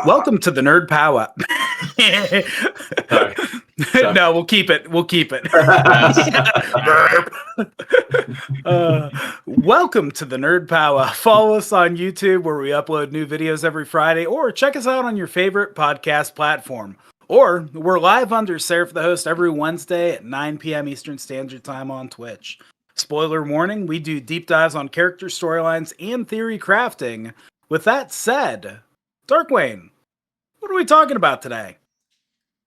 Welcome to the Nerd Pow Wow. Sorry. No, we'll keep it. We'll keep it. Welcome to the Nerd Pow Wow. Follow us on YouTube where we upload new videos every Friday, or check us out on your favorite podcast platform. Or we're live under SeraphTheHost every Wednesday at 9 p.m. Eastern Standard Time on Twitch. Spoiler warning, we do deep dives on character storylines and theory crafting. With that said, Darkwayne, what are we talking about today?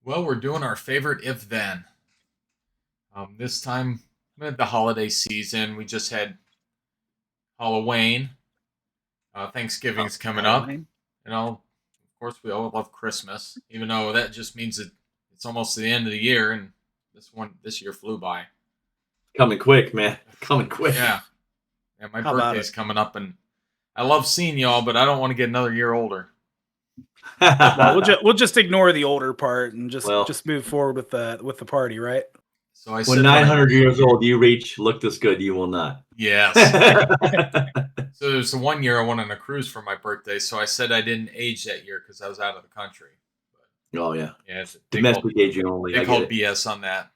Well, we're doing our favorite if-then. This time, the holiday season, we just had Halloween. Thanksgiving's coming up. You know, of course, we all love Christmas, even though that just means that it's almost the end of the year, and this year flew by. Coming quick, man. Coming quick. Yeah. Yeah, my birthday's coming up, and I love seeing y'all, but I don't want to get another year older. Well, we'll just ignore the older part and just move forward with the party, right? So I when 900 years old you reach, look this good, you will not. Yes. So there's the 1 year I went on a cruise for my birthday, so I said I didn't age that year because I was out of the country. But, oh yeah. Yeah, it's domestic aging only. They called BS on that.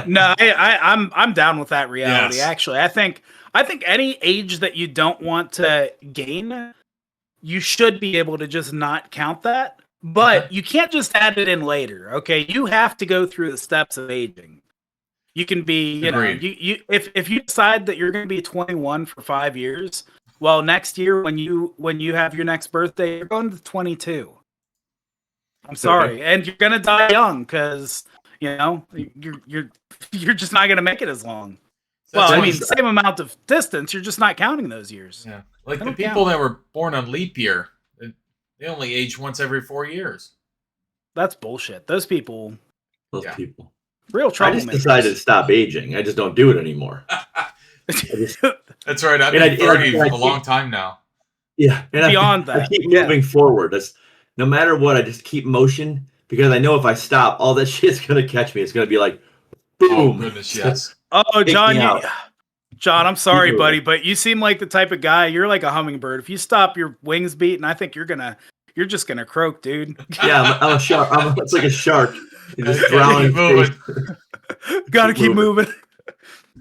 No, I'm down with that reality. Yes. Actually, I think any age that you don't want to gain, you should be able to just not count that. But you can't just add it in later. Okay, you have to go through the steps of aging. You can be, if you decide that you're going to be 21 for 5 years, well, next year when you have your next birthday, you're going to 22. I'm sorry, and you're going to die young because you're just not going to make it as long. Well, I mean, same amount of distance. You're just not counting those years. Yeah, like the people that were born on leap year, they only age once every 4 years. That's bullshit. Those people. Real trouble. I just decided to stop aging. I just don't do it anymore. That's right. I've been 30 for a long time now. Yeah. And Beyond that. I keep moving forward. That's no matter what, I just keep motion because I know if I stop, all that shit's going to catch me. It's going to be like, boom. Oh, goodness, yes. Oh, John, John, I'm sorry, buddy, but you seem like the type of guy, you're like a hummingbird. If you stop your wings beating, I think you're just going to croak, dude. Yeah, I'm a shark. It's like a shark. You're just drowning. Gotta keep moving.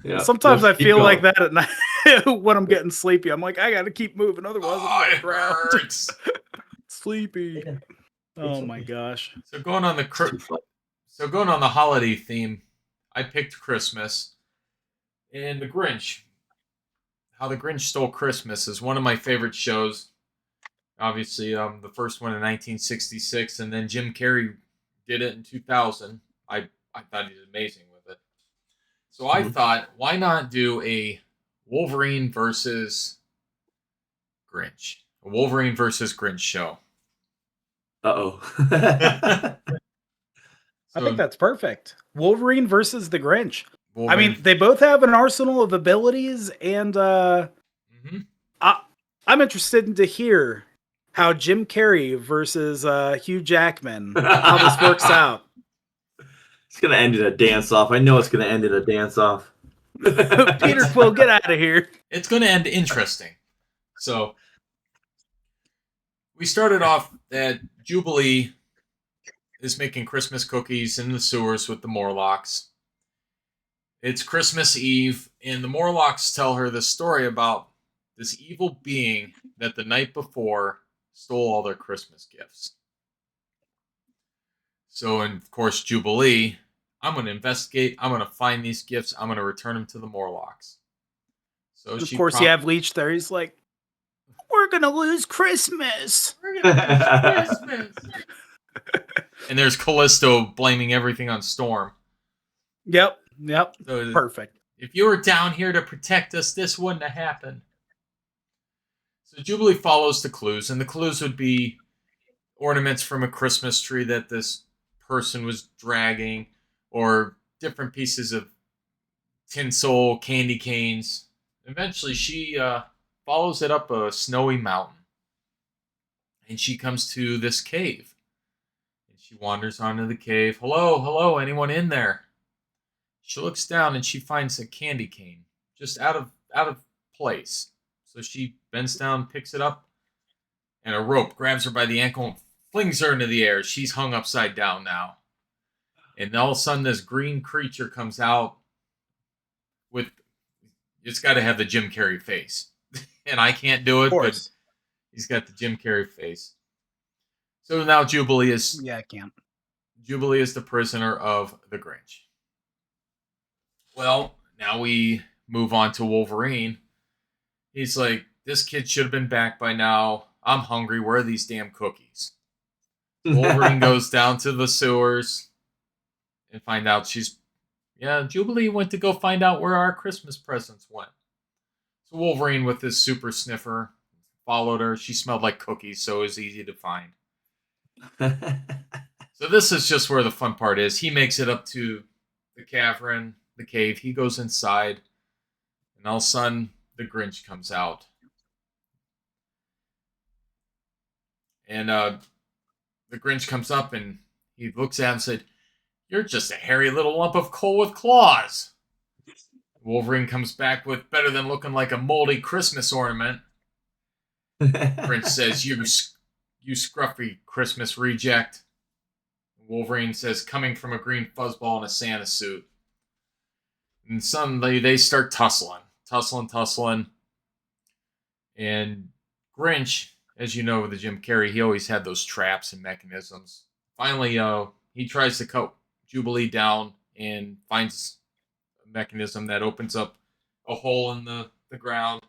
Yeah, sometimes I feel like that at night when I'm getting sleepy. I'm like, I gotta keep moving, otherwise I'm gonna drown. Sleepy. Oh my gosh. So going on the holiday theme, I picked Christmas, and the Grinch. How the Grinch Stole Christmas is one of my favorite shows. Obviously, the first one in 1966, and then Jim Carrey did it in 2000. I thought he was amazing with it. So I thought, why not do a Wolverine versus Grinch? A Wolverine versus Grinch show. Uh-oh. I think that's perfect. Wolverine versus the Grinch. Wolverine. I mean, they both have an arsenal of abilities, and I'm interested to hear how Jim Carrey versus Hugh Jackman, how this works out. It's going to end in a dance-off. I know it's going to end in a dance-off. Peter Quill, get out of here. It's going to end interesting. So, we started off that Jubilee is making Christmas cookies in the sewers with the Morlocks. It's Christmas Eve, and the Morlocks tell her the story about this evil being that the night before stole all their Christmas gifts. So, and of course, Jubilee, I'm going to investigate. I'm going to find these gifts. I'm going to return them to the Morlocks. So of course, you have Leech there. He's like, we're going to lose Christmas. We're going to lose Christmas. And there's Callisto blaming everything on Storm. Yep. So perfect. If you were down here to protect us, this wouldn't have happened. So Jubilee follows the clues, and the clues would be ornaments from a Christmas tree that this person was dragging, or different pieces of tinsel, candy canes. Eventually, she follows it up a snowy mountain, and she comes to this cave. And she wanders onto the cave. Hello, anyone in there? She looks down, and she finds a candy cane, just out of place. So she bends down, picks it up, and a rope grabs her by the ankle and flings her into the air. She's hung upside down now. And all of a sudden, this green creature comes out with... It's got to have the Jim Carrey face. And I can't do it, but he's got the Jim Carrey face. So now Jubilee is... Yeah, I can't. Jubilee is the prisoner of the Grinch. Well, now we move on to Wolverine. He's like, this kid should have been back by now. I'm hungry. Where are these damn cookies? Wolverine goes down to the sewers and find out Jubilee went to go find out where our Christmas presents went. So Wolverine with his super sniffer followed her. She smelled like cookies, so it was easy to find. So this is just where the fun part is. He makes it up to the cavern, the cave. He goes inside, and all of a sudden, the Grinch comes out. And the Grinch comes up, and he looks at him and said, "You're just a hairy little lump of coal with claws." Wolverine comes back with, "Better than looking like a moldy Christmas ornament." Grinch says, you scruffy Christmas reject." Wolverine says, "Coming from a green fuzzball in a Santa suit." And suddenly they start tussling. And Grinch, as you know with the Jim Carrey, he always had those traps and mechanisms. Finally, he tries to cut Jubilee down and finds a mechanism that opens up a hole in the ground.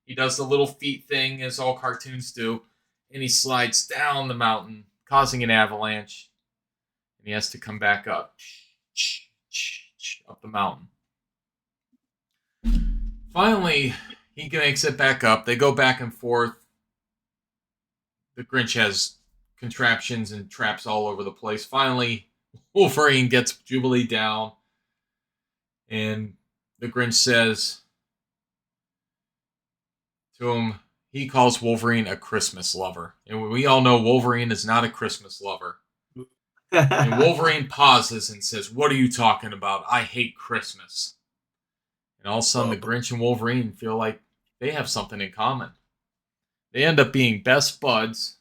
He does the little feet thing, as all cartoons do, and he slides down the mountain, causing an avalanche. And he has to come back up the mountain. Finally, he makes it back up. They go back and forth. The Grinch has contraptions and traps all over the place. Finally, Wolverine gets Jubilee down. And the Grinch says to him, he calls Wolverine a Christmas lover. And we all know Wolverine is not a Christmas lover. And Wolverine pauses and says, "What are you talking about? I hate Christmas." And all of a sudden, the Grinch and Wolverine feel like they have something in common. They end up being best buds.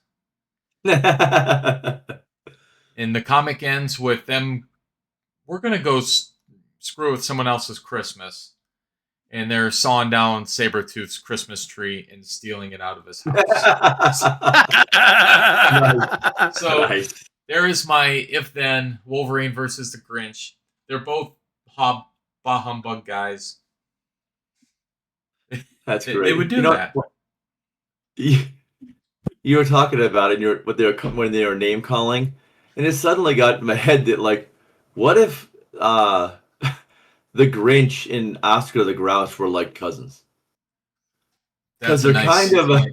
And the comic ends with them, we're going to go screw with someone else's Christmas. And they're sawing down Sabretooth's Christmas tree and stealing it out of his house. Nice. So... Nice. There is my if-then Wolverine versus the Grinch. They're both bah humbug guys. That's great. They would do that. You were talking about it when they were name calling, and it suddenly got in my head that, like, what if the Grinch and Oscar the Grouch were like cousins? Because they're kind of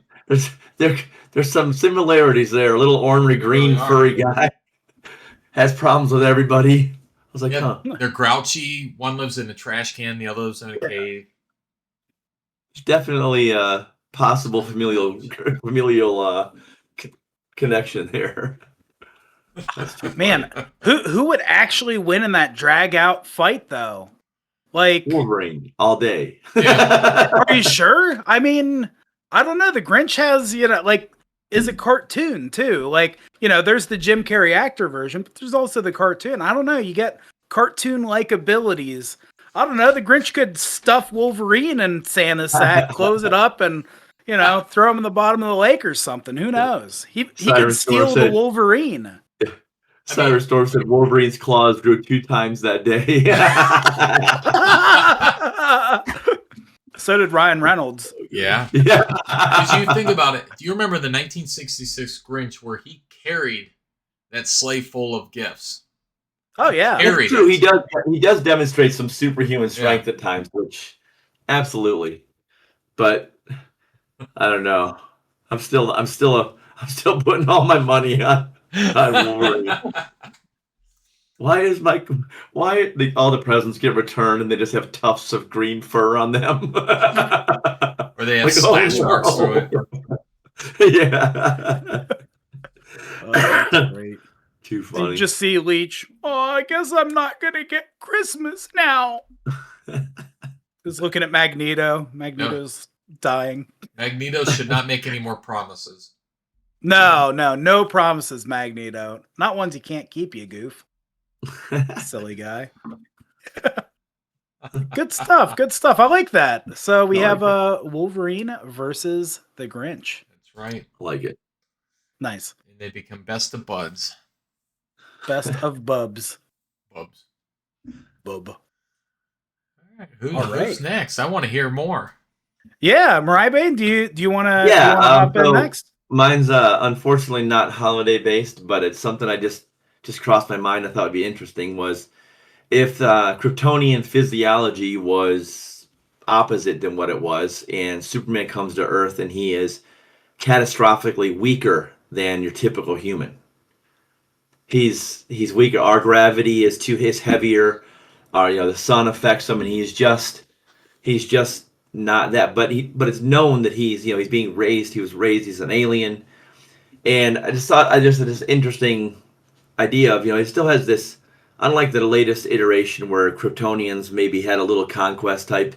there's some similarities there. A little ornery green furry guy has problems with everybody. I was like, huh. They're grouchy. One lives in a trash can. The other lives in a cave. There's definitely a possible familial connection there. Man, who would actually win in that drag out fight though? Like Wolverine all day. Yeah. Are you sure? I mean, I don't know. The Grinch has, is a cartoon too. Like, there's the Jim Carrey actor version, but there's also the cartoon. I don't know. You get cartoon-like abilities. I don't know. The Grinch could stuff Wolverine in Santa's sack, close it up, and, throw him in the bottom of the lake or something. Who knows? He could steal the Wolverine. Cyberstorm said Wolverine's claws grew 2 times that day. So did Ryan Reynolds. Yeah. Because you think about it. Do you remember the 1966 Grinch where he carried that sleigh full of gifts? Oh, yeah. That's true. He does demonstrate some superhuman strength at times, which absolutely. But I don't know. I'm still putting all my money on Wolverine. Why all the presents get returned and they just have tufts of green fur on them? Or they have splash marks through it. Yeah. Oh, that's great. Too funny. You just see Leech. Oh, I guess I'm not gonna get Christmas now. Just looking at Magneto. Magneto's dying. Magneto should not make any more promises. No promises, Magneto. Not ones you can't keep, you goof. Silly guy. Good stuff. I like that. So we have Wolverine versus the Grinch. That's right. I like it. Nice. And they become best of buds. Best of bubs. Bubs. Bub. All right. Who's next? I want to hear more. Yeah, Moriaibane, do you want to hop in next? Mine's unfortunately not holiday based, but it's something I just crossed my mind. I thought would be interesting was if Kryptonian physiology was opposite than what it was, and Superman comes to Earth and he is catastrophically weaker than your typical human. He's weaker. Our gravity is heavier. The sun affects him, and he's just not that. But it's known that he's being raised. He was raised. He's an alien, and I just thought this interesting idea of he still has this. Unlike the latest iteration where Kryptonians maybe had a little conquest type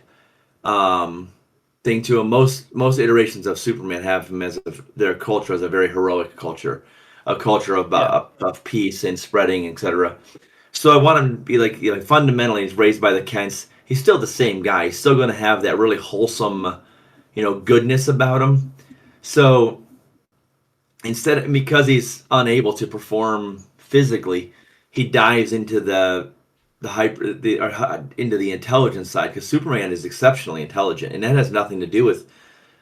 thing to him, most iterations of Superman have him as their culture as a very heroic culture, a culture of peace and spreading, etc. So I want him to be fundamentally he's raised by the Kents. He's still the same guy. He's still going to have that really wholesome, goodness about him. So because he's unable to perform physically, he dives into the intelligence side, because Superman is exceptionally intelligent, and that has nothing to do with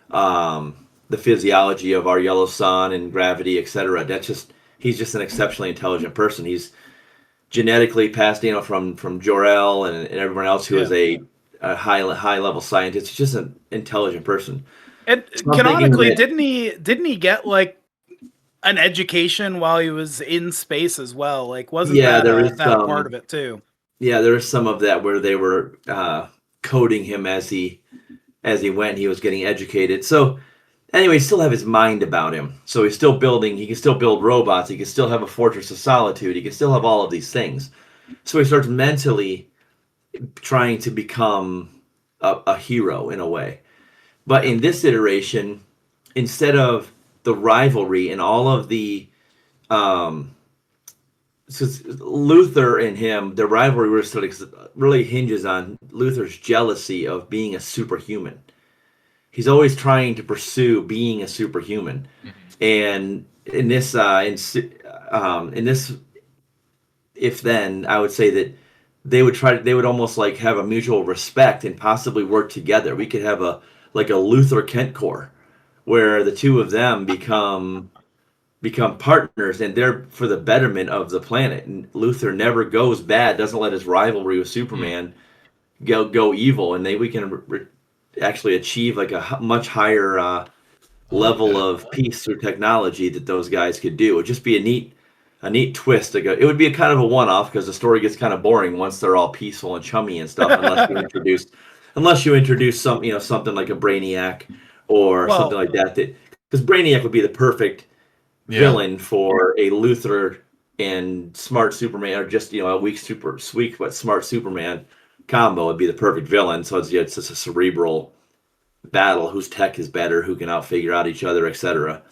the physiology of our yellow sun and gravity, etc. He's just an exceptionally intelligent person. He's genetically passed, from Jor-El and everyone else who is a high level scientist. He's just an intelligent person. And canonically, didn't he get an education while he was in space as well? Wasn't that part of it too? Yeah, there was some of that where they were coding him as he went. He was getting educated. So anyway, he still have his mind about him. So he's still building. He can still build robots. He can still have a fortress of solitude. He can still have all of these things. So he starts mentally trying to become a hero in a way. But in this iteration, instead of the rivalry and all of the Luthor and him, the rivalry really hinges on Luthor's jealousy of being a superhuman. He's always trying to pursue being a superhuman. And in this if then, I would say that they would almost have a mutual respect and possibly work together. We could have a Luthor Kent Corps, where the two of them become partners, and they're for the betterment of the planet. And Luthor never goes bad, doesn't let his rivalry with Superman go evil, and we can actually achieve a much higher level of peace through technology that those guys could do. It would just be a neat twist. It would be a kind of a one-off, because the story gets kind of boring once they're all peaceful and chummy and stuff, unless you introduce something like a Brainiac or something like that. Because Brainiac would be the perfect villain for a Luthor and smart Superman, or just a weak but smart Superman combo would be the perfect villain. So it's just a cerebral battle, whose tech is better, who can figure out each other, etc.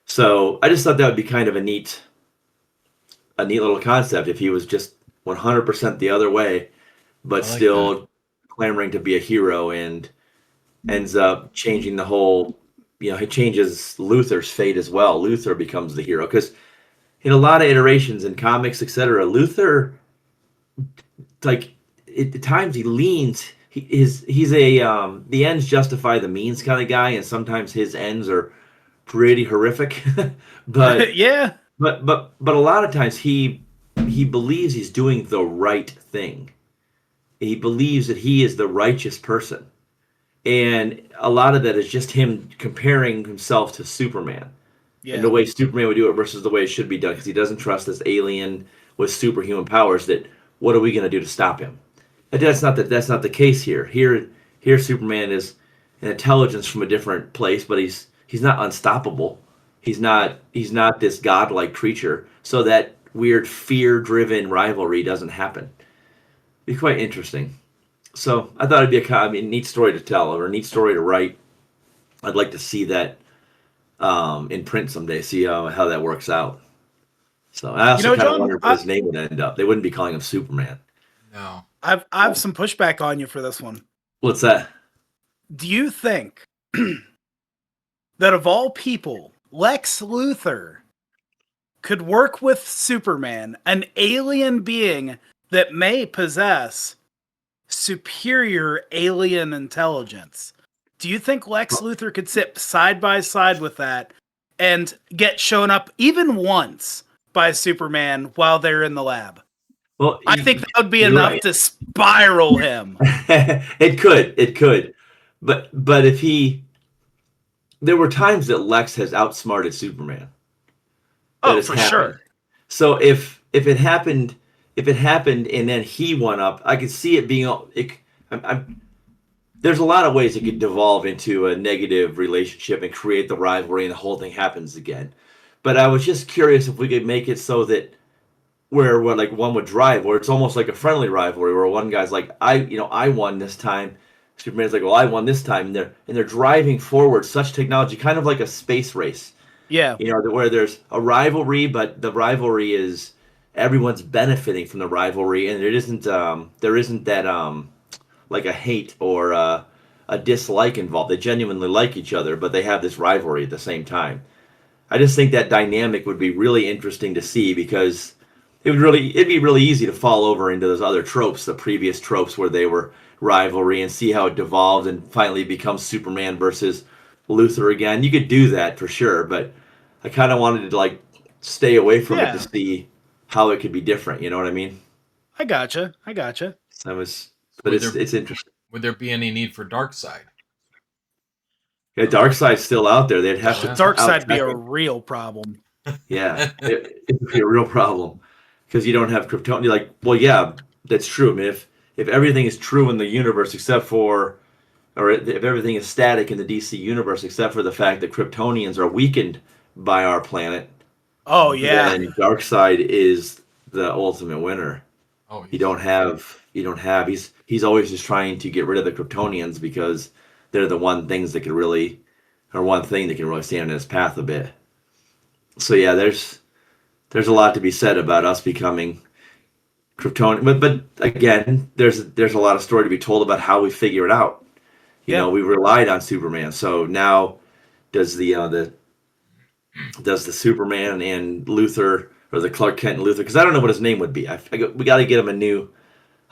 So I just thought that would be kind of a neat little concept if he was just 100% the other way, but still clamoring to be a hero, and ends up changing the whole. He changes Luthor's fate as well. Luthor becomes the hero, because in a lot of iterations in comics, etc., Luthor, at times he leans. He's a the ends justify the means kind of guy, and sometimes his ends are pretty horrific. But yeah. But a lot of times he believes he's doing the right thing. He believes that he is the righteous person. And a lot of that is just him comparing himself to Superman. Yeah. And the way Superman would do it versus the way it should be done, because he doesn't trust this alien with superhuman powers. That what are we going to do to stop him? And that's not the case here. Here Superman is an intelligence from a different place, but he's not unstoppable. He's not this godlike creature. So that weird fear-driven rivalry doesn't happen. It'd be quite interesting. So I thought it'd be a neat story to tell, or a neat story to write. I'd like to see that in print someday. See how that works out. So I also kind of John, wonder what his name would end up. They wouldn't be calling him Superman. No. I've some pushback on you for this one. What's that? Do you think that of all people, Lex Luthor could work with Superman, an alien being that may possess superior alien intelligence? Do you think Lex Luthor could sit side by side with that and get shown up even once by Superman while they're in the lab? Well, I think that would be enough to spiral him. It could. But there were times that Lex has outsmarted Superman. Oh, for sure. So if it happened and then he won up, I could see it being. There's a lot of ways it could devolve into a negative relationship and create the rivalry, and the whole thing happens again. But I was just curious if we could make it so that where like one would drive, where it's almost like a friendly rivalry, where one guy's like, I won this time. Superman's like, well, I won this time, and they're driving forward such technology, kind of like a space race. Yeah. Where there's a rivalry, but the rivalry is everyone's benefiting from the rivalry, and there isn't that like a hate or a dislike involved. They genuinely like each other, but they have this rivalry at the same time. I just think that dynamic would be really interesting to see, because it'd be really easy to fall over into those other tropes, the previous tropes where they were rivalry, and see how it devolved and finally becomes Superman versus Luthor again. You could do that for sure, but I kind of wanted to like stay away from it to see how it could be different. You know what I mean? I gotcha. But it's interesting. Would there be any need for Darkseid? Yeah, Darkseid's still out there. They'd have to. Darkseid be a real problem. Yeah, it would be a real problem, because you don't have Kryptonian. Like, well, yeah, that's true. I mean, if everything is true in the universe except for, or if everything is static in the DC universe except for the fact that Kryptonians are weakened by our planet. Oh yeah. Then Darkseid is the ultimate winner. Oh, you don't have. He's always just trying to get rid of the Kryptonians, because they're the one thing that can really stand in his path a bit. So yeah, there's a lot to be said about us becoming Kryptonian, but again, there's a lot of story to be told about how we figure it out. You know, we relied on Superman, so now does the Superman and Luthor, or the Clark Kent and Luthor? Because I don't know what his name would be. We got to get him a new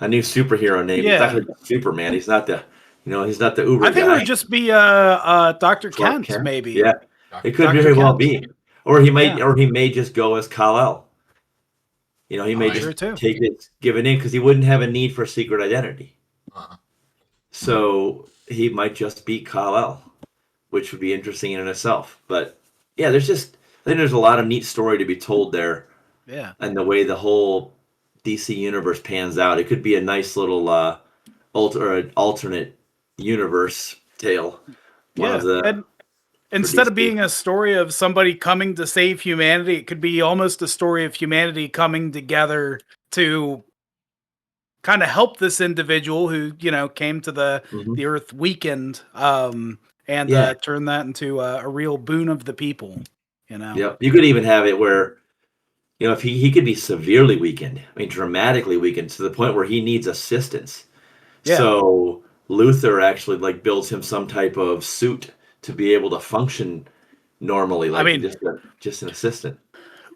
superhero name. Yeah. He's not Superman. He's not the Uber guy. I think it would just be Dr. Clark Kent, maybe. Yeah, it could Dr. very well Kent. be. Or he may just go as Kal-El. He may just take it, give it in, because he wouldn't have a need for a secret identity. So he might just be Kal-El, which would be interesting in itself. But yeah, I think there's a lot of neat story to be told there. Yeah. And the way the whole DC universe pans out, it could be a nice little alternate universe tale. And instead of being a story of somebody coming to save humanity, it could be almost a story of humanity coming together to kind of help this individual who, came to the Earth weakened, and turn that into a real boon of the people. Yeah, you could even have it where, if he could be severely weakened, dramatically weakened to the point where he needs assistance. Yeah. So Luthor actually builds him some type of suit to be able to function normally, just an assistant.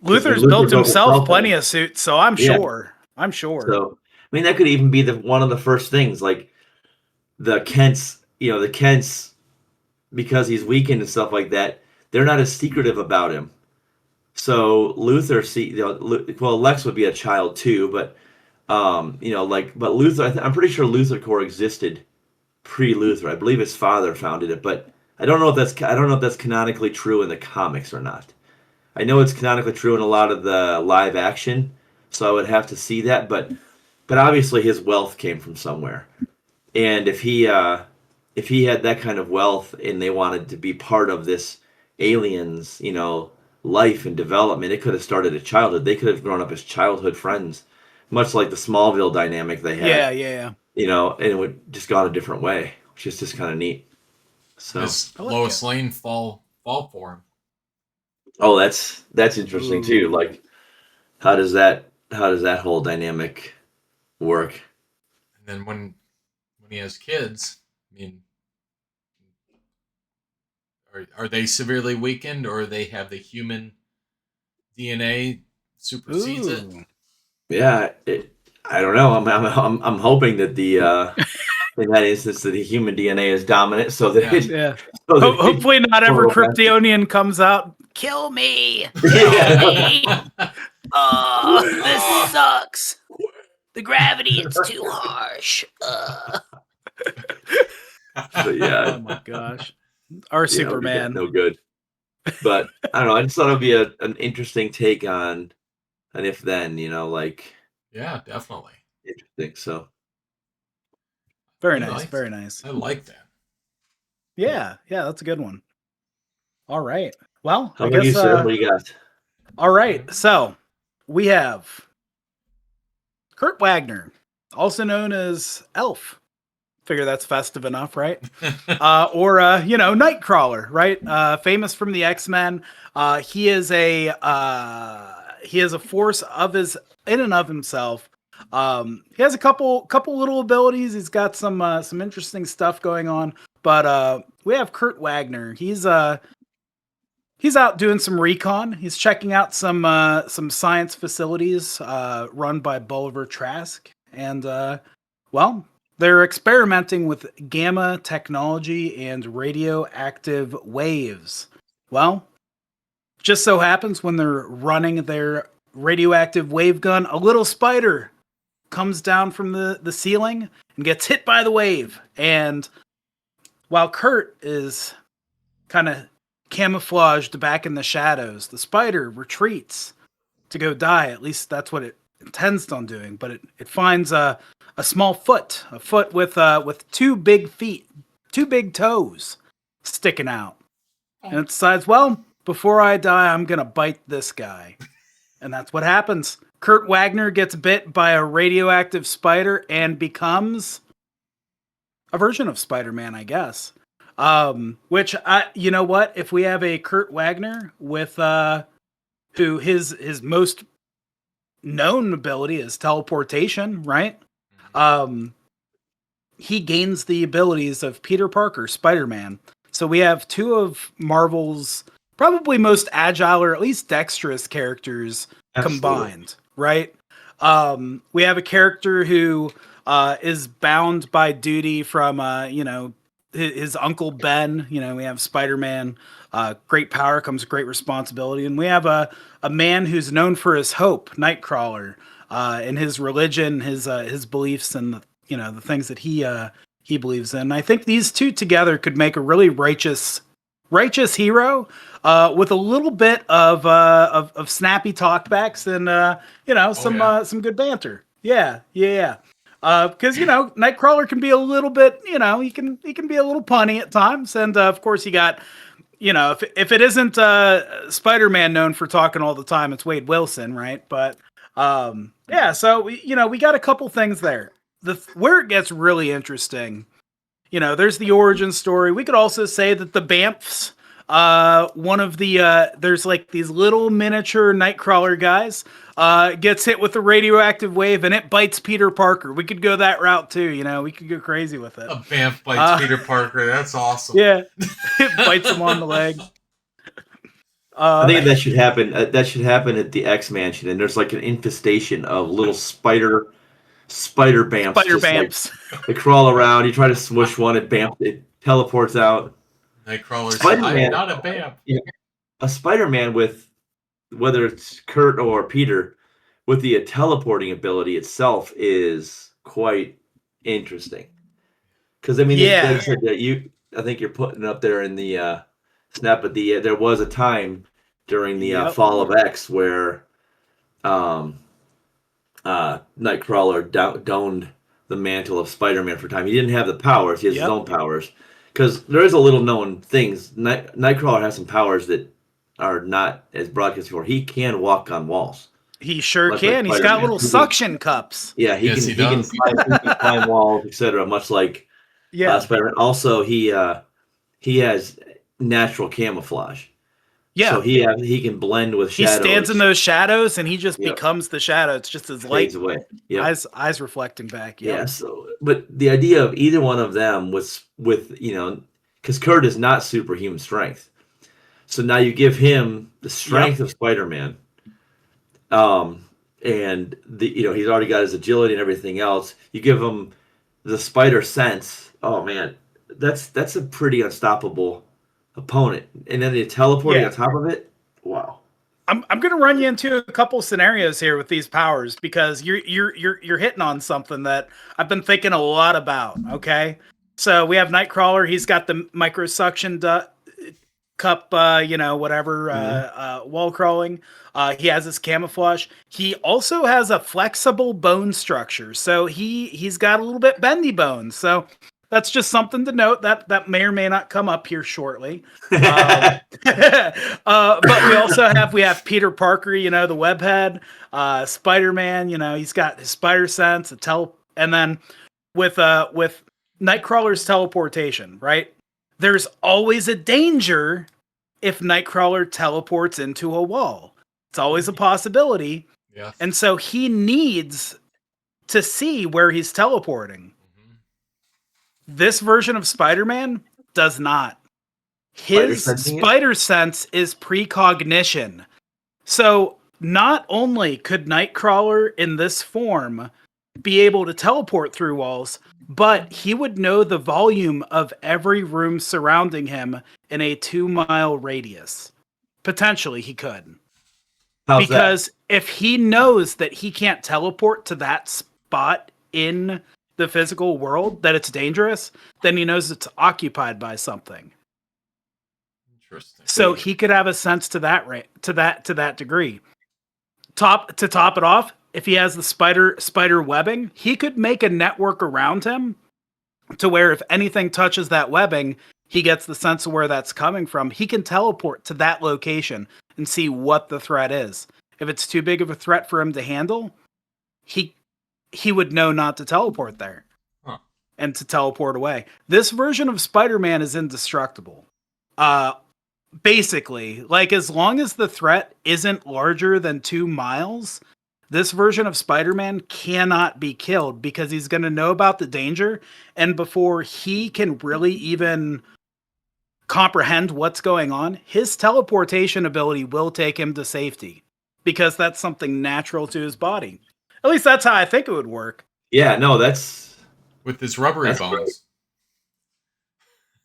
Luthor's built himself plenty of suits, so I'm sure. So that could even be one of the first things, like the Kents, because he's weakened and stuff like that, they're not as secretive about him. So Luthor, Lex would be a child too, but but Luthor, I'm pretty sure Luthor Corps existed pre-Luthor. I believe his father founded it, but I don't know if that's canonically true in the comics or not. I know it's canonically true in a lot of the live action, so I would have to see that. But obviously his wealth came from somewhere, and if he had that kind of wealth and they wanted to be part of this aliens, life and development, it could have started at childhood. They could have grown up as childhood friends, much like the Smallville dynamic they had. Yeah. And it would just gone a different way, which is just kind of neat. So Lois Lane fall for him. Oh, that's interesting too. Ooh. Like, how does that whole dynamic work? And then when he has kids, I mean, are they severely weakened, or they have the human DNA supersedes it? Ooh. Yeah, I don't know. I'm hoping that the in that instance that the human DNA is dominant, so that Yeah. it, Yeah. so that Hopefully not every Well, that's- Kryptonian comes out. Kill me. Yeah. Me. Oh, this sucks. The gravity, it's too harsh. But yeah, Oh my gosh. Our yeah, it'll be Superman. no good. But I don't know. I just thought it'd be an interesting take on an if then. Like Yeah, definitely. interesting. So Very I nice. like Very that. nice. I like that. Yeah. Yeah, that's a good one. All right. Well, how I about guess you, sir? What do you got? all right. So we have Kurt Wagner, also known as Elf. Figure that's festive enough, right? Or Nightcrawler, right? Famous from the X-Men. He is a force in and of himself. He has a couple little abilities. He's got some interesting stuff going on. But we have Kurt Wagner. He's out doing some recon. He's checking out some science facilities run by Bolivar Trask, and they're experimenting with gamma technology and radioactive waves. Well, just so happens when they're running their radioactive wave gun, a little spider comes down from the ceiling and gets hit by the wave. And while Kurt is kind of camouflaged back in the shadows, the spider retreats to go die. At least that's what it intends on doing. But it finds a small foot, a foot with 2 big feet, 2 big toes sticking out, and it decides, well, before I die, I'm gonna bite this guy, and that's what happens. Kurt Wagner gets bit by a radioactive spider and becomes a version of Spider-Man, I guess. Which you know what? If we have a Kurt Wagner with who his most known ability is teleportation, right? He gains the abilities of Peter Parker, Spider-Man. So we have 2 of Marvel's probably most agile or at least dexterous characters combined, right? We have a character who is bound by duty from his uncle Ben. We have Spider-Man. Great power comes great responsibility, and we have a man who's known for his hope, Nightcrawler, and his religion, his beliefs, and the things that he believes in. I think these 2 together could make a really righteous hero with a little bit of snappy talkbacks and some good banter. Yeah. Because Nightcrawler can be a little bit, he can be a little punny at times, and of course you got, if it isn't Spider-Man known for talking all the time, it's Wade Wilson, right? But so we got a couple things there. Where it gets really interesting, there's the origin story. We could also say that the Bamfs, one of the there's like these little miniature Nightcrawler guys, gets hit with a radioactive wave and it bites Peter Parker. We could go that route too. We could go crazy with it. A Bamf bites Peter Parker. That's awesome. Yeah, it bites him on the leg. I think that should happen. That should happen at the X Mansion, and there's like an infestation of little spider bamfs. Spider Bamfs. Like, they crawl around. You try to smush one, it teleports out. Nightcrawler's Spider-Man, not a Bamf. Yeah, a Spider-Man with, whether it's Kurt or Peter, with the teleporting ability itself is quite interesting. Because like I said, I think you're putting it up there in the snap. But there was a time during the Fall of X where Nightcrawler donned the mantle of Spider-Man for a time. He didn't have the powers; he has his own powers. Because there is a little known things. Nightcrawler has some powers that are not as broadcast before. He can walk on walls. He sure can. He's got little suction cups. Yeah, he can climb walls, etc. Much like Spider-Man. Also, he has natural camouflage. Yeah. So he can blend with He shadows. stands in those shadows and he just becomes the shadow. It's just his light fades away. Yep. eyes reflecting back. Yep. Yeah. So, but the idea of either one of them with because Kurt is not superhuman strength, so now you give him the strength of Spider-Man, and he's already got his agility and everything else. You give him the spider sense. Oh man, that's a pretty unstoppable opponent. And then the teleporting on top of it. Wow. I'm going to run you into a couple scenarios here with these powers because you're hitting on something that I've been thinking a lot about. Okay, so we have Nightcrawler. He's got the microsuction cup, wall crawling. He has his camouflage. He also has a flexible bone structure, so he's got a little bit bendy bones. So that's just something to note that may or may not come up here shortly. But we also have Peter Parker, the webhead, Spider-Man, he's got his spider sense, and then with Nightcrawler's teleportation, right? There's always a danger if Nightcrawler teleports into a wall. It's always a possibility. Yeah. And so he needs to see where he's teleporting. This version of Spider-Man does not. His spider sense is precognition. So not only could Nightcrawler in this form be able to teleport through walls, but he would know the volume of every room surrounding him in a 2-mile radius. Potentially he could. Because if he knows that he can't teleport to that spot in the physical world, that it's dangerous, then he knows it's occupied by something. Interesting. So he could have a sense to that degree. To top it off, if he has the spider webbing, he could make a network around him to where if anything touches that webbing, he gets the sense of where that's coming from. He can teleport to that location and see what the threat is. If it's too big of a threat for him to handle, he would know not to teleport there and to teleport away. This version of Spider-Man is indestructible. Basically, like as long as the threat isn't larger than 2 miles, this version of Spider-Man cannot be killed because he's going to know about the danger. And before he can really even comprehend what's going on, his teleportation ability will take him to safety because that's something natural to his body. At least that's how I think it would work. Yeah, no, that's... With his rubbery bones.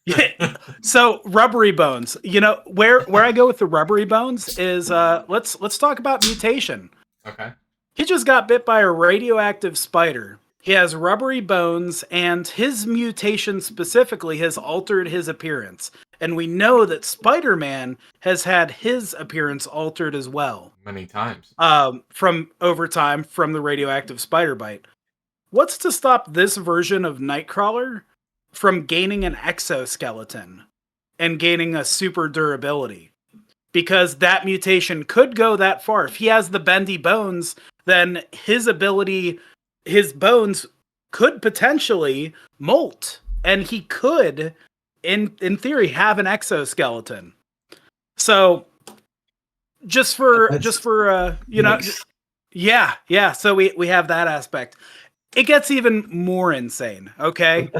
Yeah. So, rubbery bones. Where I go with the rubbery bones is, let's talk about mutation. Okay. He just got bit by a radioactive spider. He has rubbery bones, and his mutation specifically has altered his appearance. And we know that Spider-Man has had his appearance altered as well. Many times. From over time from the radioactive spider bite. What's to stop this version of Nightcrawler from gaining an exoskeleton and gaining a super durability? Because that mutation could go that far. If he has the bendy bones, then his bones could potentially molt, and he could, in theory, have an exoskeleton. So, yeah. So we have that aspect. It gets even more insane. Okay,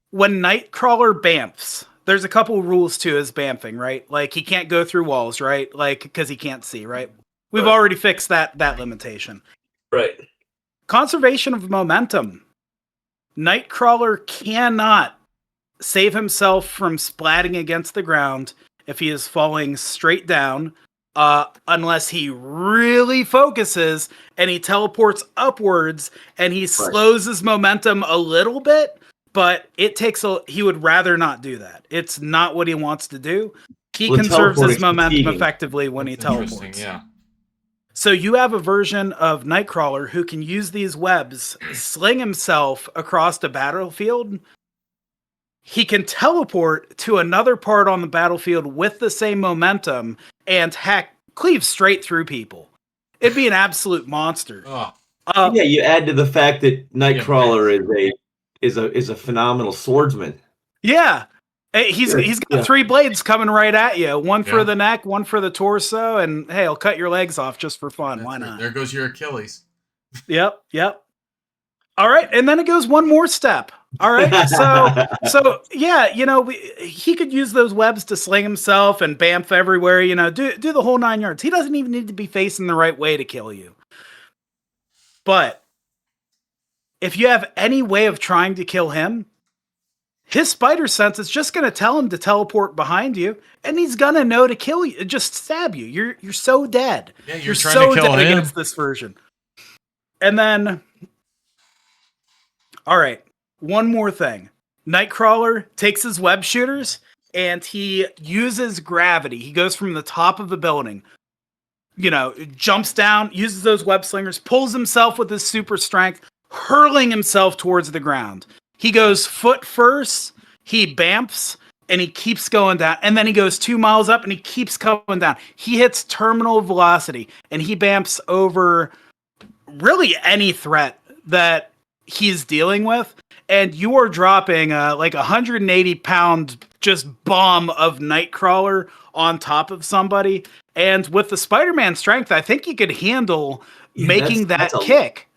when Nightcrawler bamfs, there's a couple rules to his bamfing, right? Like he can't go through walls, right? Like because he can't see, right? We've already fixed that limitation. Right. Conservation of momentum. Nightcrawler cannot save himself from splatting against the ground if he is falling straight down, unless he really focuses and he teleports upwards and he slows his momentum a little bit, but he would rather not do that. It's not what he wants to do. He conserves his momentum effectively when he teleports. Yeah. So you have a version of Nightcrawler who can use these webs, sling himself across the battlefield. He can teleport to another part on the battlefield with the same momentum and cleave straight through people. It'd be an absolute monster. You add to the fact that Nightcrawler is a phenomenal swordsman. Yeah. He's got 3 blades coming right at you. One for Yeah. the neck, one for the torso, and hey, he'll cut your legs off just for fun. That's Why right. not? There goes your Achilles. Yep. All right, and then it goes one more step. All right, so yeah, he could use those webs to sling himself and bamf everywhere. Do the whole 9 yards. He doesn't even need to be facing the right way to kill you. But if you have any way of trying to kill him, his spider sense is just going to tell him to teleport behind you, and he's going to know to kill you, just stab you. You're so dead. Yeah, You're trying so to kill dead him against this version. And then, all right, one more thing. Nightcrawler takes his web shooters and he uses gravity. He goes from the top of the building, jumps down, uses those web slingers, pulls himself with his super strength, hurling himself towards the ground. He goes foot first, he bamfs, and he keeps going down. And then he goes 2 miles up and he keeps coming down. He hits terminal velocity and he bamfs over really any threat that he's dealing with. And you are dropping like 180-pound just bomb of Nightcrawler on top of somebody. And with the Spider-Man strength, I think you could handle making that kick.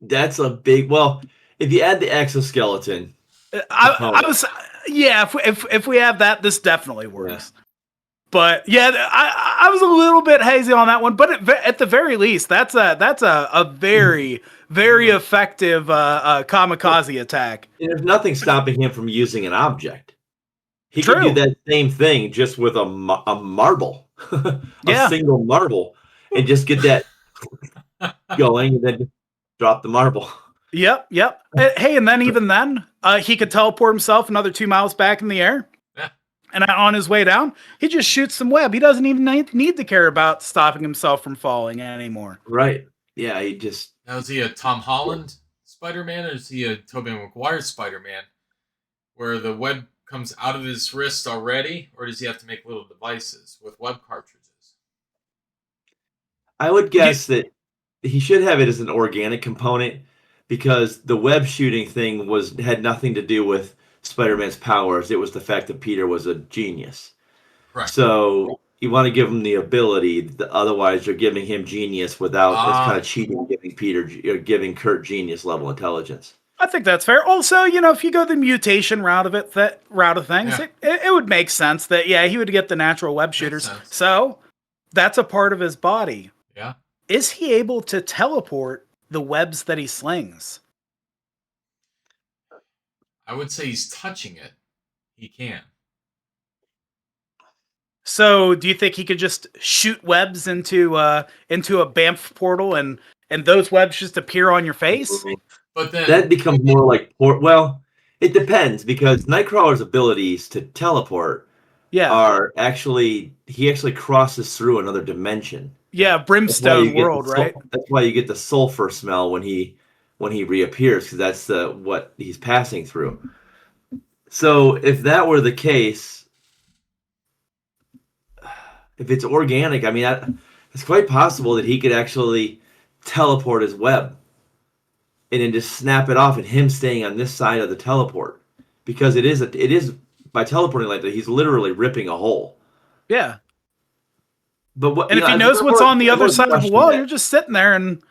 That's a big... Well, if you add the exoskeleton... If we have that, this definitely works. Yeah. But yeah, I was a little bit hazy on that one. But at the very least, that's a very, very effective kamikaze attack. And there's nothing stopping him from using an object. He could do that same thing just with a marble, a single marble, and just get that going, and then drop the marble. Yep. Hey, and then even then, he could teleport himself another 2 miles back in the air. Yeah. And on his way down, he just shoots some web. He doesn't even need to care about stopping himself from falling anymore. Right. Yeah, he just... Now, is he a Tom Holland Spider-Man, or is he a Tobey Maguire Spider-Man, where the web comes out of his wrist already, or does he have to make little devices with web cartridges? I would guess that he should have it as an organic component, because the web shooting thing had nothing to do with Spider-Man's powers. It was the fact that Peter was a genius. Right. So you want to give him the ability. Otherwise, you're giving him genius without it's kind of cheating, giving Kurt genius level intelligence. I think that's fair. Also, if you go the mutation route of things, it would make sense that he would get the natural web shooters. So that's a part of his body. Yeah. Is he able to teleport the webs that he slings? I would say he's touching it. He can. So, do you think he could just shoot webs into a Banff portal and those webs just appear on your face? But then that becomes more like well, it depends, because Nightcrawler's abilities to teleport are he actually crosses through another dimension. Yeah, brimstone world, right? That's why you get the sulfur smell when he reappears, because that's what he's passing through. So if that were the case, if it's organic, I mean, it's quite possible that he could actually teleport his web and then just snap it off, and him staying on this side of the teleport, because it is by teleporting like that, he's literally ripping a hole. Yeah. But if he knows what's on the other side of the wall, you're just sitting there, and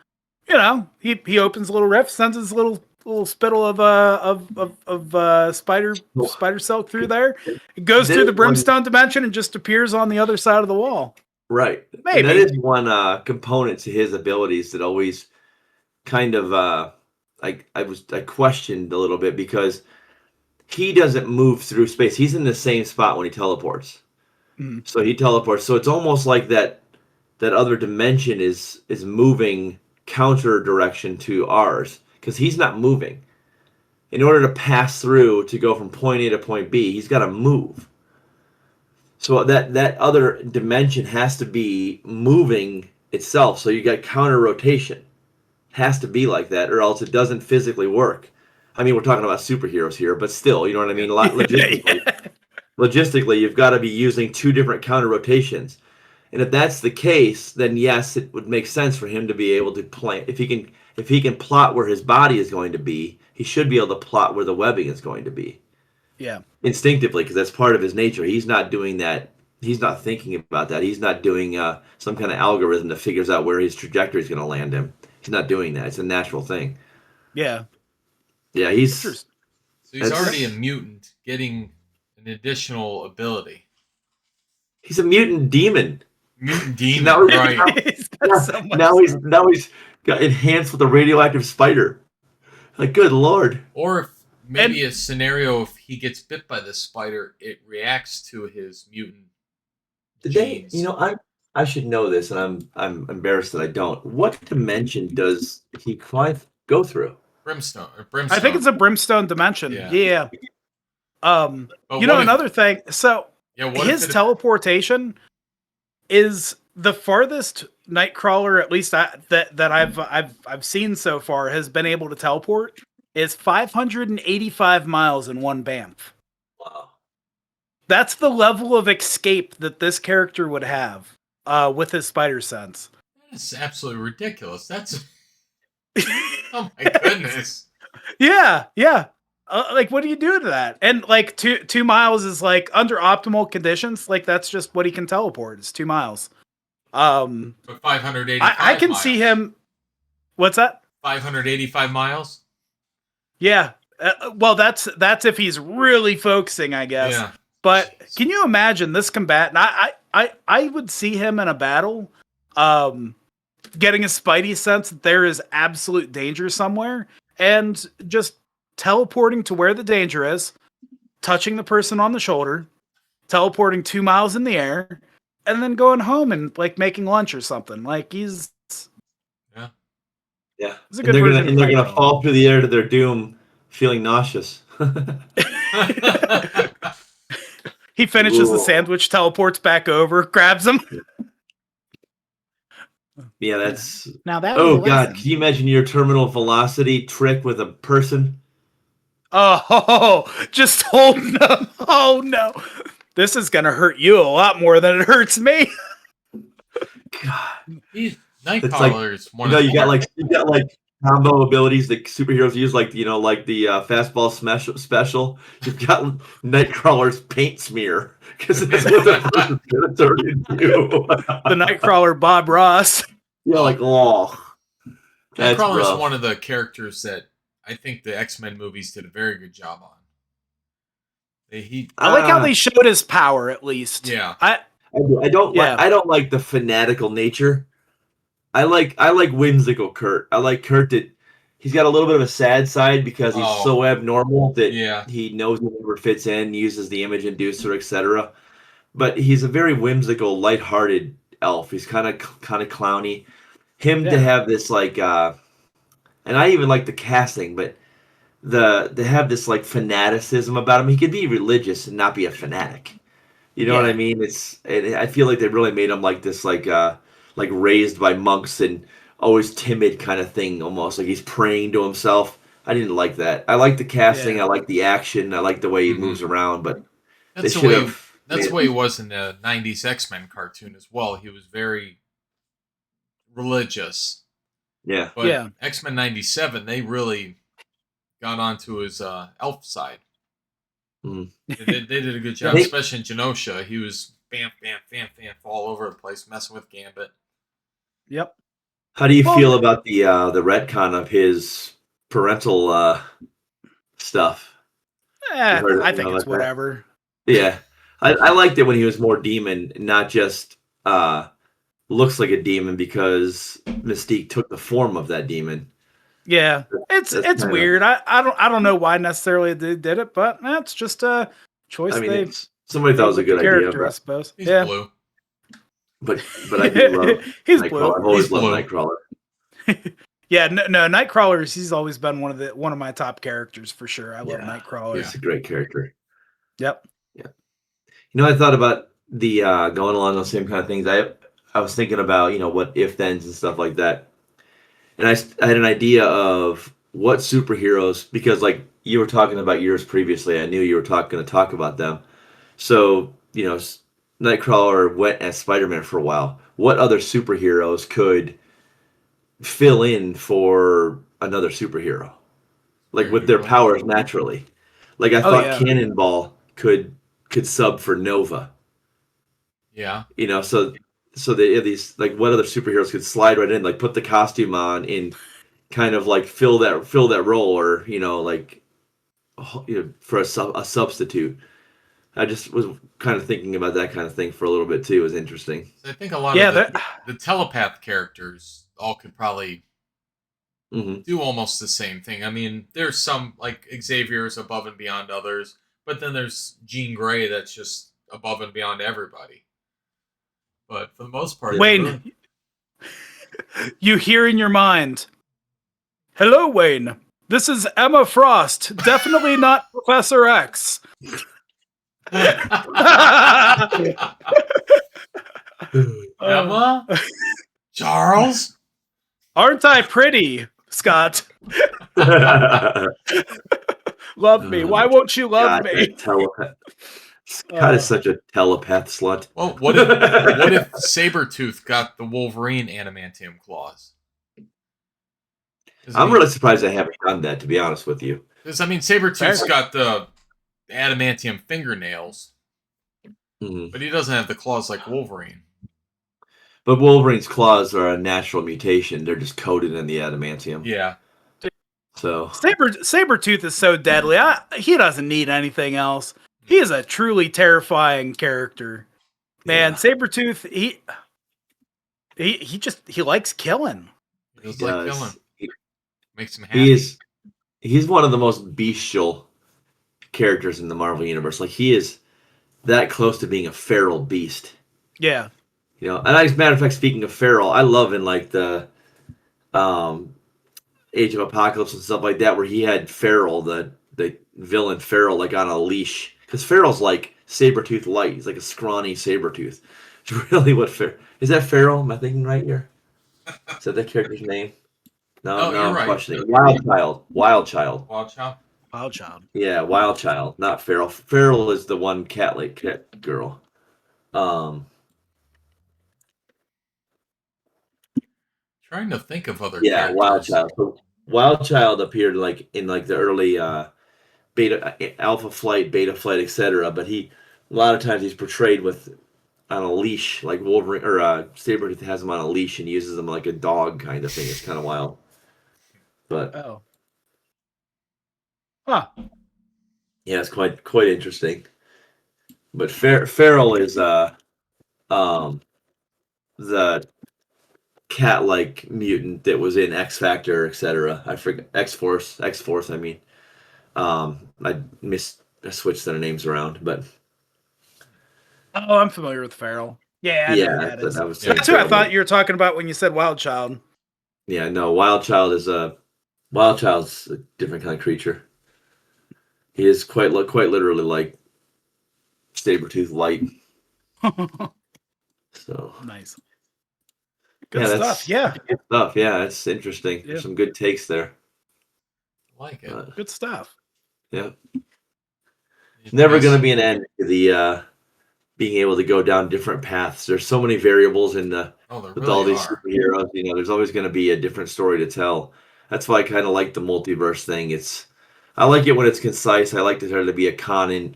he opens a little rift, sends his little spittle of spider silk through there. It goes through the brimstone dimension and just appears on the other side of the wall. Right. Maybe. And that is one component to his abilities that always kind of I questioned a little bit, because he doesn't move through space. He's in the same spot when he teleports. Mm. So he teleports. So it's almost like that other dimension is moving counter direction to ours, because he's not moving. In order to pass through, to go from point A to point B, he's got to move. So that other dimension has to be moving itself. So you got counter rotation. Has to be like that, or else it doesn't physically work. I mean, we're talking about superheroes here, but still, you know what I mean? Logistically, you've got to be using two different counter rotations. And if that's the case, then yes, it would make sense for him to be able to plan. If he can plot where his body is going to be, he should be able to plot where the webbing is going to be. Yeah. instinctively because that's part of his nature. He's not doing that. He's not thinking about that. He's not doing some kind of algorithm that figures out where his trajectory is going to land him. He's not doing that. It's a natural thing. Yeah. Yeah, he's Interesting. So he's already a mutant, getting an additional ability. He's a mutant demon. Mutant demon, Now, right? He's got so much now he's got enhanced with a radioactive spider. Like, good lord. Or if maybe a scenario, if he gets bit by this spider, it reacts to his mutant genes. I should know this, and I'm embarrassed that I don't. What dimension does he go through? Brimstone. I think it's a brimstone dimension. Yeah. But Another thing. So what his teleportation is the farthest Nightcrawler, at least that I've seen so far, has been able to teleport is 585 miles in one bamf. Wow. That's the level of escape that this character would have with his spider sense. That's absolutely ridiculous. That's oh my goodness. Yeah. Like, what do you do to that? And like 2 miles is like under optimal conditions. Like that's just what he can teleport. It's 2 miles. But 585. I can see him. What's that? 585 miles. Yeah. Well, that's if he's really focusing, I guess. Yeah. But can you imagine this combatant? I would see him in a battle, getting a spidey sense that there is absolute danger somewhere, and just teleporting to where the danger is, touching the person on the shoulder, teleporting 2 miles in the air, and then going home and like making lunch or something. Like he's yeah. He's a good version. And they're gonna fall through the air to their doom, feeling nauseous. He finishes the sandwich, teleports back over, grabs him. Yeah, that's now that. Oh god, can you imagine your terminal velocity trick with a person? Oh, just holding them. Oh no, this is gonna hurt you a lot more than it hurts me. God, Nightcrawler is one. You got like combo abilities that superheroes use, like the fastball special. You've got Nightcrawler's paint smear because it's what the person's gonna turn into. The Nightcrawler Bob Ross. Yeah, like Nightcrawler is one of the characters that I think the X-Men movies did a very good job on. I like how they showed his power, at least. Yeah, I don't like the fanatical nature. I like whimsical Kurt. I like Kurt that he's got a little bit of a sad side because he's so abnormal that he knows he never fits in, uses the image inducer, etc. But he's a very whimsical, lighthearted elf. He's kind of clowny. To have this and I even like the casting, but to have this like fanaticism about him. He could be religious and not be a fanatic. You know what I mean? I feel like they really made him like this like raised by monks and always timid kind of thing, almost like he's praying to himself. I didn't like that. I like the casting. I like the action. I like the way he moves around, but that's the way he was in the 90s X-Men cartoon as well. He was very religious. Yeah. But X-Men 97, they really got onto his elf side. They did a good job, especially in Genosha. He was bam, all over the place, messing with Gambit. Yep. How do you feel about the retcon of his parental stuff? I think it's whatever. Yeah. I liked it when he was more demon, not just looks like a demon because Mystique took the form of that demon. Yeah, it's weird. I don't know why necessarily they did it, but that's just a choice. Somebody thought it was a good idea. I suppose. He's blue. But I do love he's Nightcrawler. blue. I've always loved Nightcrawler. Yeah, no, Nightcrawler. He's always been one of my top characters for sure. I love Nightcrawler. He's a great character. Yep. Yeah. I thought about the going along those same kind of things. I was thinking about what if thens and stuff like that, and I had an idea of what superheroes, because like you were talking about yours previously. I knew you were going to talk about them. So Nightcrawler went as Spider-Man for a while. What other superheroes could fill in for another superhero, like with their powers naturally? Like I thought Cannonball could sub for Nova. Yeah. You know, so they have these, like, what other superheroes could slide right in, like put the costume on and kind of like fill that role, or like for a substitute. I just was kind of thinking about that kind of thing for a little bit too. It was interesting. I think a lot of the telepath characters all could probably do almost the same thing. I mean, there's some, like, Xavier's above and beyond others, but then there's Jean Grey that's just above and beyond everybody. But for the most part... Wayne, you hear in your mind, "Hello, Wayne. This is Emma Frost. Definitely not Professor X." Emma? Charles? Aren't I pretty, Scott? Love me. Why won't you love me? Scott is such a telepath slut. Well, what if Sabretooth got the Wolverine adamantium claws? I'm really surprised they haven't done that, to be honest with you. Because, I mean, Sabretooth's got the adamantium fingernails, but he doesn't have the claws like Wolverine. But Wolverine's claws are a natural mutation. They're just coated in the adamantium. Yeah. So Sabretooth is so deadly. He doesn't need anything else. He is a truly terrifying character. Man, Sabretooth, he likes killing. He does like killing. Makes him happy. He's one of the most bestial characters in the Marvel Universe. Like, he is that close to being a feral beast. Yeah. And as a matter of fact, speaking of feral, I love in, like, the Age of Apocalypse and stuff like that, where he had Feral, the villain Feral, like, on a leash. Because Feral's like Sabretooth light. He's like a scrawny Sabretooth. It's really what is that Feral? Am I thinking right here? Is that character's name? No, I'm right. questioning. Wild Child. Wild Child. Yeah, Wild Child, not Feral. Feral is the one cat girl. Trying to think of other characters. characters. Wild Child. So Wild Child appeared like in like the early Alpha Flight, Beta Flight, etc. But a lot of times he's portrayed on a leash, like Wolverine or Sabretooth has him on a leash and uses him like a dog kind of thing. It's kind of wild. But yeah, it's quite interesting. But Feral is the cat-like mutant that was in X Factor, etc. I forget X Force. I mean, I switched their names around, but I'm familiar with Feral. Yeah, that's who I thought you were talking about when you said Wild Child. Yeah, no, Wild Child's a different kind of creature. He is quite literally like Sabretooth light. So nice. Good stuff. Yeah. Good stuff. Yeah, it's interesting. Yeah. There's some good takes there. Like it. Good stuff. Yeah. It's never going to be an end to the being able to go down different paths. There's so many variables with all these superheroes. There's always going to be a different story to tell. That's why I kind of like the multiverse thing. I like it when it's concise. I like there to be a common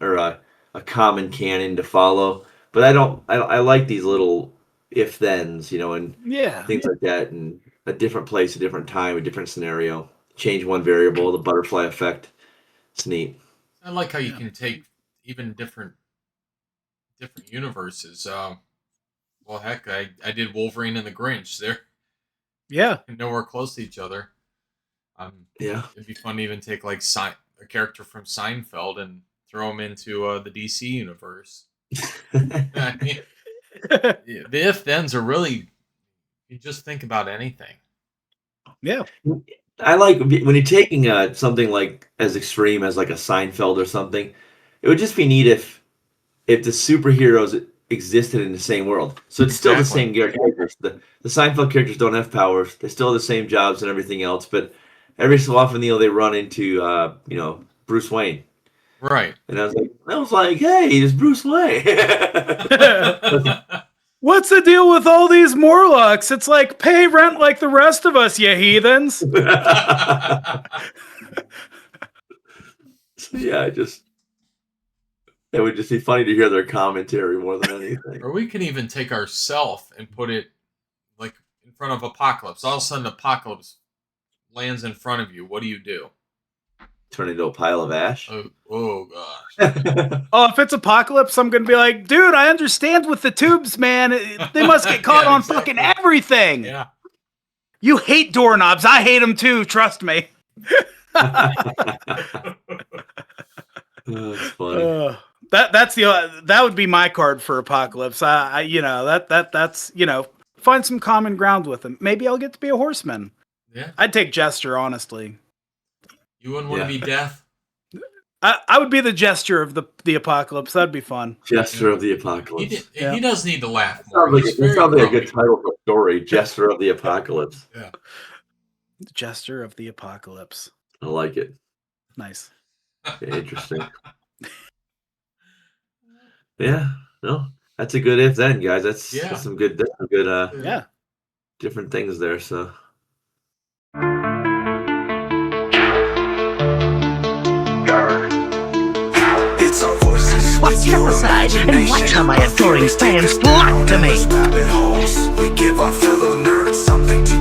canon to follow. But I like these little if-thens, and things like that, and a different place, a different time, a different scenario. Change one variable, the butterfly effect. It's neat. I like how you can take even different universes. Well, heck, I did Wolverine and the Grinch. They're nowhere close to each other. It'd be fun to even take like a character from Seinfeld and throw him into the DC universe. I mean, the if-thens are really, you just think about anything. Yeah. I like when you're taking something like as extreme as like a Seinfeld or something. It would just be neat if the superheroes existed in the same world. So it's still the same characters. The Seinfeld characters don't have powers. They still have the same jobs and everything else. But every so often, they run into Bruce Wayne. Right. And I was like, hey, it's Bruce Wayne. What's the deal with all these Morlocks? It's like, pay rent like the rest of us, you heathens. It would just be funny to hear their commentary more than anything. Or we can even take ourself and put it like in front of Apocalypse. All of a sudden, Apocalypse lands in front of you. What do you do? Turn into a pile of ash. Oh gosh. Oh, if it's Apocalypse, I'm gonna be like, dude, I understand with the tubes, man. They must get caught on fucking everything. Yeah. You hate doorknobs. I hate them too. Trust me. That's funny. That would be my card for Apocalypse. That's find some common ground with him. Maybe I'll get to be a horseman. Yeah. I'd take Jester, honestly. You wouldn't want to be Death? I would be the Jester of the Apocalypse. That'd be fun. Jester of the Apocalypse. He does need to laugh more. That sounds like a good title for a story. Jester of the Apocalypse. Yeah. Jester of the Apocalypse. I like it. Nice. Okay, interesting. Yeah. No, that's a good if then, guys. That's some good different things there. So. Step aside and watch how my adoring fans flock to me. We give our fellow nerds something to